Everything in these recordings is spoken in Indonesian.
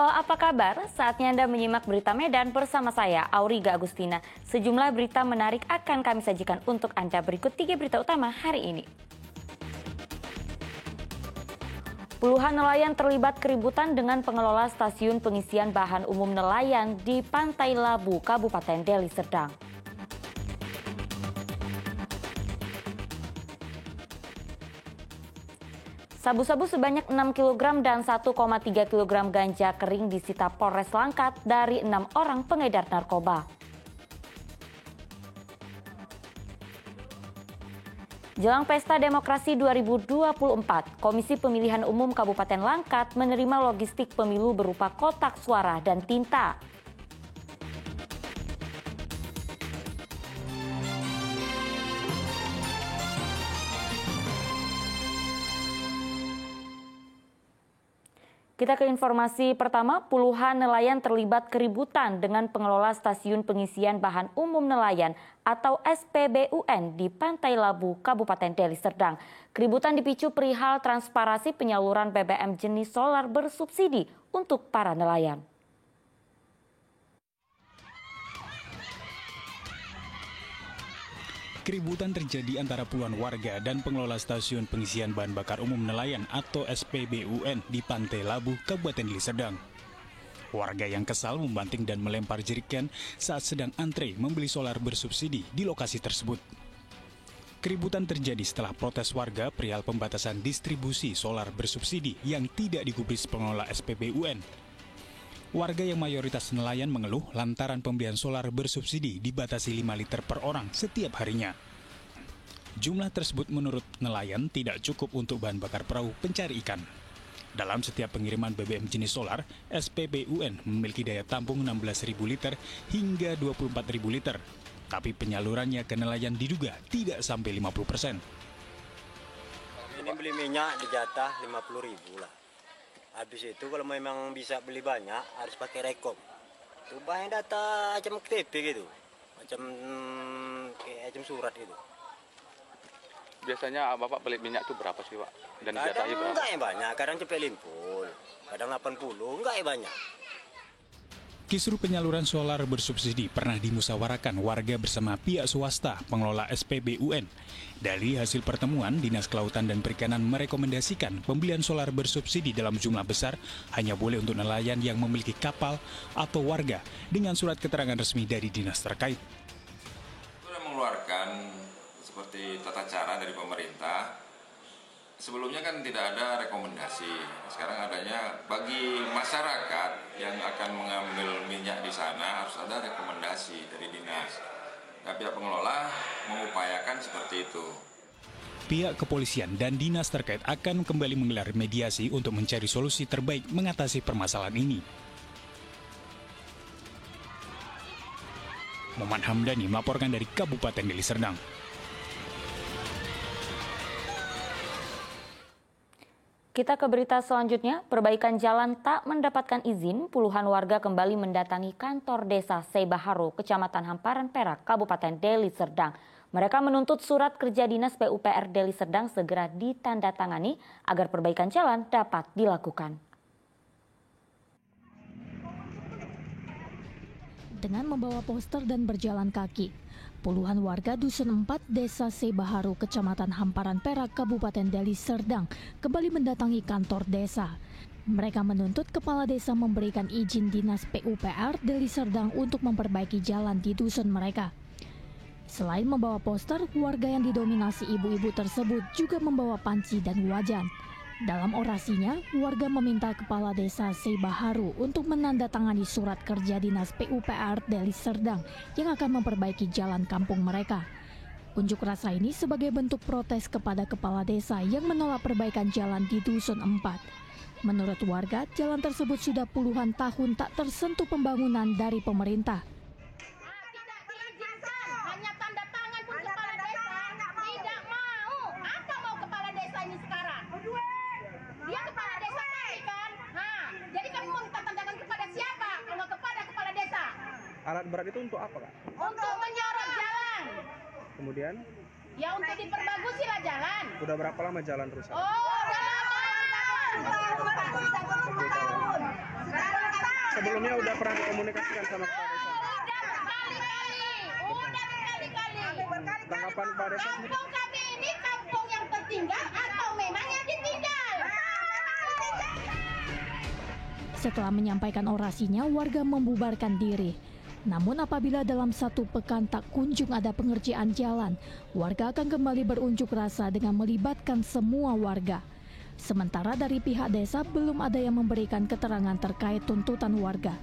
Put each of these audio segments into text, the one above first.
Halo, apa kabar? Saatnya Anda menyimak berita Medan bersama saya, Auriga Agustina. Sejumlah berita menarik akan kami sajikan untuk Anda. Berikut 3 berita utama hari ini. Puluhan nelayan terlibat keributan dengan pengelola stasiun pengisian bahan umum nelayan di Pantai Labu, Kabupaten Deli Serdang. Sabu-sabu sebanyak 6 kg dan 1,3 kg ganja kering disita Polres Langkat dari 6 orang pengedar narkoba. Jelang Pesta Demokrasi 2024, Komisi Pemilihan Umum Kabupaten Langkat menerima logistik pemilu berupa kotak suara dan tinta. Kita ke informasi pertama, puluhan nelayan terlibat keributan dengan pengelola stasiun pengisian bahan umum nelayan atau SPBUN di Pantai Labu, Kabupaten Deli Serdang. Keributan dipicu perihal transparansi penyaluran BBM jenis solar bersubsidi untuk para nelayan. Keributan terjadi antara puluhan warga dan pengelola stasiun pengisian bahan bakar umum nelayan atau SPBUN di Pantai Labu, Kabupaten Deli Serdang. Warga yang kesal membanting dan melempar jerigen saat sedang antre membeli solar bersubsidi di lokasi tersebut. Keributan terjadi setelah protes warga perihal pembatasan distribusi solar bersubsidi yang tidak digubris pengelola SPBUN. Warga yang mayoritas nelayan mengeluh lantaran pembelian solar bersubsidi dibatasi 5 liter per orang setiap harinya. Jumlah tersebut menurut nelayan tidak cukup untuk bahan bakar perahu pencari ikan. Dalam setiap pengiriman BBM jenis solar, SPBUN memiliki daya tampung 16.000 liter hingga 24.000 liter. Tapi penyalurannya ke nelayan diduga tidak sampai 50%. Ini beli minyak dijatah 50.000 lah. Habis itu kalau memang bisa beli banyak harus pakai rekom. Itu banyak data macam KTP gitu, macam surat gitu. Biasanya Bapak beli minyak itu berapa sih Pak? Dan dijatahi berapa? Enggak yang banyak, kadang cepet limpul, kadang 80, enggak yang banyak. Kisru penyaluran solar bersubsidi pernah dimusyawarahkan warga bersama pihak swasta pengelola SPBUN. Dari hasil pertemuan, Dinas Kelautan dan Perikanan merekomendasikan pembelian solar bersubsidi dalam jumlah besar hanya boleh untuk nelayan yang memiliki kapal atau warga dengan surat keterangan resmi dari dinas terkait. Sudah mengeluarkan seperti tata cara dari pemerintah. Sebelumnya kan tidak ada rekomendasi, sekarang adanya bagi masyarakat yang akan mengambil minyak di sana harus ada rekomendasi dari dinas. Nah, pihak pengelola mengupayakan seperti itu. Pihak kepolisian dan dinas terkait akan kembali menggelar mediasi untuk mencari solusi terbaik mengatasi permasalahan ini. Muhammad Hamdani melaporkan dari Kabupaten Deli Serdang. Kita ke berita selanjutnya, perbaikan jalan tak mendapatkan izin, puluhan warga kembali mendatangi kantor desa Seibaharo, Kecamatan Hamparan Perak, Kabupaten Deli Serdang. Mereka menuntut surat kerja dinas PUPR Deli Serdang segera ditandatangani agar perbaikan jalan dapat dilakukan. Dengan membawa poster dan berjalan kaki, puluhan warga Dusun 4 Desa Seibaharo, Kecamatan Hamparan Perak, Kabupaten Deli Serdang kembali mendatangi kantor desa. Mereka menuntut kepala desa memberikan izin dinas PUPR Deli Serdang untuk memperbaiki jalan di dusun mereka. Selain membawa poster, warga yang didominasi ibu-ibu tersebut juga membawa panci dan wajan. Dalam orasinya, warga meminta kepala desa Seibaharo untuk menandatangani surat kerja dinas PUPR Deli Serdang yang akan memperbaiki jalan kampung mereka. Unjuk rasa ini sebagai bentuk protes kepada kepala desa yang menolak perbaikan jalan di Dusun 4. Menurut warga, jalan tersebut sudah puluhan tahun tak tersentuh pembangunan dari pemerintah. Dia kepala desa tadi kan, jadi kami mau minta tandatangan kepada siapa? Kalau kepada kepala desa. Alat berat itu untuk apa, Kak? Untuk menyorot jalan. Kemudian? Ya untuk diperbagusi lah jalan. Udah berapa lama jalan rusak? Oh, udah lama. 10 tahun. Sebelumnya udah pernah dikomunikasikan sama kepala desa? Udah berkali-kali. Tanggapan kepala desa? Kampung kami ini kampung yang tertinggal atau memang yang ditinggal? Setelah menyampaikan orasinya, warga membubarkan diri. Namun apabila dalam 1 pekan tak kunjung ada pengerjaan jalan, warga akan kembali berunjuk rasa dengan melibatkan semua warga. Sementara dari pihak desa belum ada yang memberikan keterangan terkait tuntutan warga.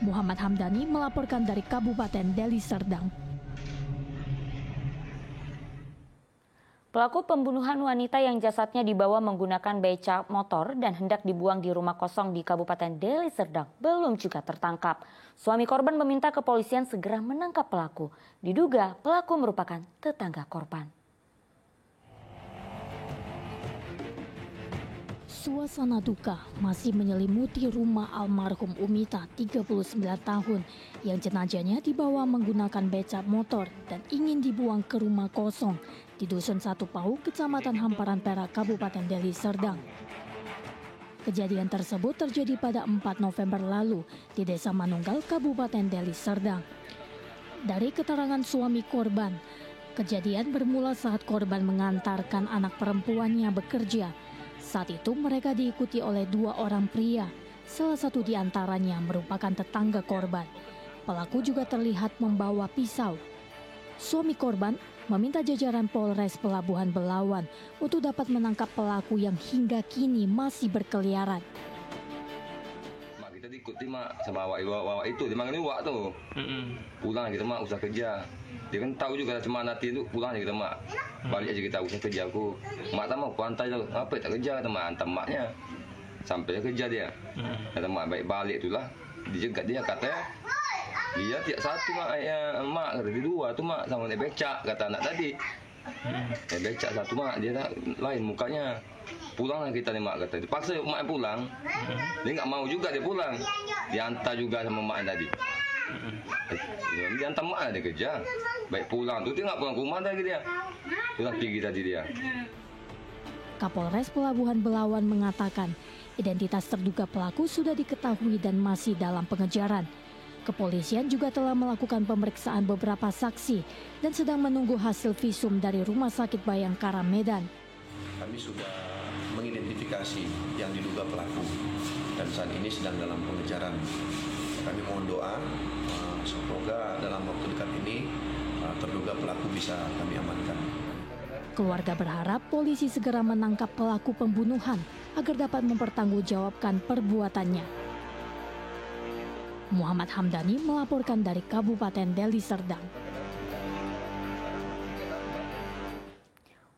Muhammad Hamdani melaporkan dari Kabupaten Deli Serdang. Pelaku pembunuhan wanita yang jasadnya dibawa menggunakan beca motor dan hendak dibuang di rumah kosong di Kabupaten Deli Serdang belum juga tertangkap. Suami korban meminta kepolisian segera menangkap pelaku. Diduga pelaku merupakan tetangga korban. Suasana duka masih menyelimuti rumah almarhum Umita, 39 tahun, yang jenazahnya dibawa menggunakan becak motor dan ingin dibuang ke rumah kosong di Dusun 1 Pau, Kecamatan Hamparan Perak, Kabupaten Deli Serdang. Kejadian tersebut terjadi pada 4 November lalu di Desa Manunggal, Kabupaten Deli Serdang. Dari keterangan suami korban, kejadian bermula saat korban mengantarkan anak perempuannya bekerja. Saat itu mereka diikuti oleh 2 orang pria, salah satu di antaranya merupakan tetangga korban. Pelaku juga terlihat membawa pisau. Suami korban meminta jajaran Polres Pelabuhan Belawan untuk dapat menangkap pelaku yang hingga kini masih berkeliaran. Mak kita diikuti mak sama awak itu, dia manggil wak tuh. Pulang kita mak usah kerja. Dia kan tahu juga cuma nanti itu pulang aja kita mak. Balik aja kita usah kerja aku. Mak tak mau kuantai tu. Apa tak kerja kata mak, hantar maknya. Sampai kerja dia. Kata mak baik balik itulah. Dijegat dia katanya. Dia tiap satu mak kata dia 2 tu mak sama naik becak kata anak tadi. Naik becak satu mak dia tak lain mukanya. Pulanglah kita ni mak kata. Dipaksa mak pulang. Dia enggak mau juga dia pulang. Dia hantar juga sama mak tadi. Dia hantar mak dia kerja. Baik pulang tu dia enggak pulang ke rumah lagi dia. Pulang pergi tadi dia. Kapolres Pelabuhan Belawan mengatakan identitas terduga pelaku sudah diketahui dan masih dalam pengejaran. Kepolisian juga telah melakukan pemeriksaan beberapa saksi dan sedang menunggu hasil visum dari Rumah Sakit Bayangkara Medan. Kami sudah mengidentifikasi yang diduga pelaku dan saat ini sedang dalam pengejaran. Kami mohon doa semoga dalam waktu dekat ini terduga pelaku bisa kami amankan. Keluarga berharap polisi segera menangkap pelaku pembunuhan agar dapat mempertanggungjawabkan perbuatannya. Muhammad Hamdani melaporkan dari Kabupaten Deli Serdang.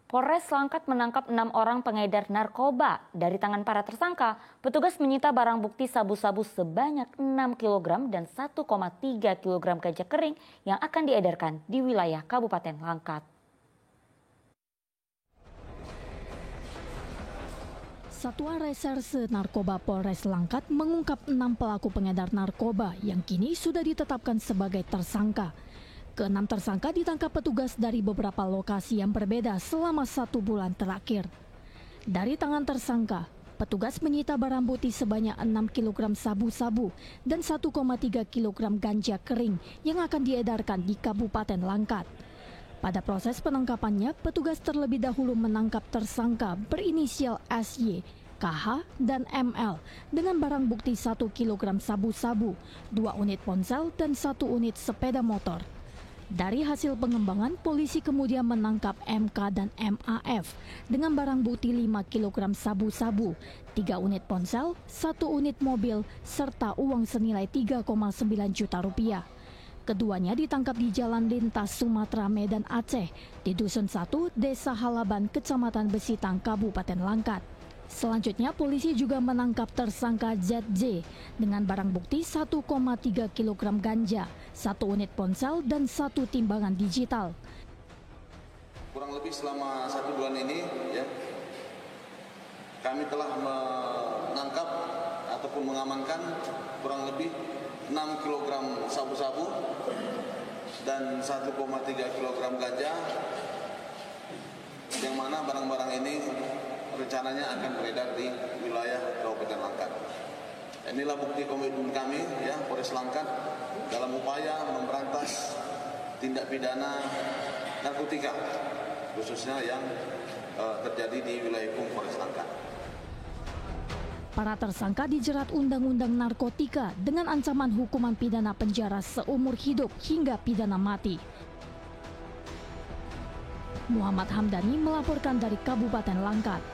Polres Langkat menangkap 6 orang pengedar narkoba. Dari tangan para tersangka, petugas menyita barang bukti sabu-sabu sebanyak 6 kg dan 1,3 kg ganja kering yang akan diedarkan di wilayah Kabupaten Langkat. Satuan Reserse Narkoba Polres Langkat mengungkap 6 pelaku pengedar narkoba yang kini sudah ditetapkan sebagai tersangka. Ke-6 tersangka ditangkap petugas dari beberapa lokasi yang berbeda selama 1 bulan terakhir. Dari tangan tersangka, petugas menyita barang bukti sebanyak 6 kg sabu-sabu dan 1,3 kg ganja kering yang akan diedarkan di Kabupaten Langkat. Pada proses penangkapannya, petugas terlebih dahulu menangkap tersangka berinisial SY, KH, dan ML dengan barang bukti 1 kg sabu-sabu, 2 unit ponsel, dan 1 unit sepeda motor. Dari hasil pengembangan, polisi kemudian menangkap MK dan MAF dengan barang bukti 5 kg sabu-sabu, 3 unit ponsel, 1 unit mobil, serta uang senilai 3,9 juta rupiah. Keduanya ditangkap di Jalan Lintas Sumatera Medan Aceh di Dusun 1, Desa Halaban, Kecamatan Besitang, Kabupaten Langkat. Selanjutnya, polisi juga menangkap tersangka ZJ dengan barang bukti 1,3 kg ganja, 1 unit ponsel, dan 1 timbangan digital. Kurang lebih selama 1 bulan ini, kami telah menangkap ataupun mengamankan kurang lebih 6 kg sabu-sabu dan 1,3 kg ganja, yang mana barang-barang ini rencananya akan beredar di wilayah Kabupaten Langkat. Inilah bukti komitmen kami, ya, Polres Langkat dalam upaya memberantas tindak pidana narkotika, khususnya yang terjadi di wilayah hukum Polres Langkat. Para tersangka dijerat Undang-Undang Narkotika dengan ancaman hukuman pidana penjara seumur hidup hingga pidana mati. Muhammad Hamdani melaporkan dari Kabupaten Langkat.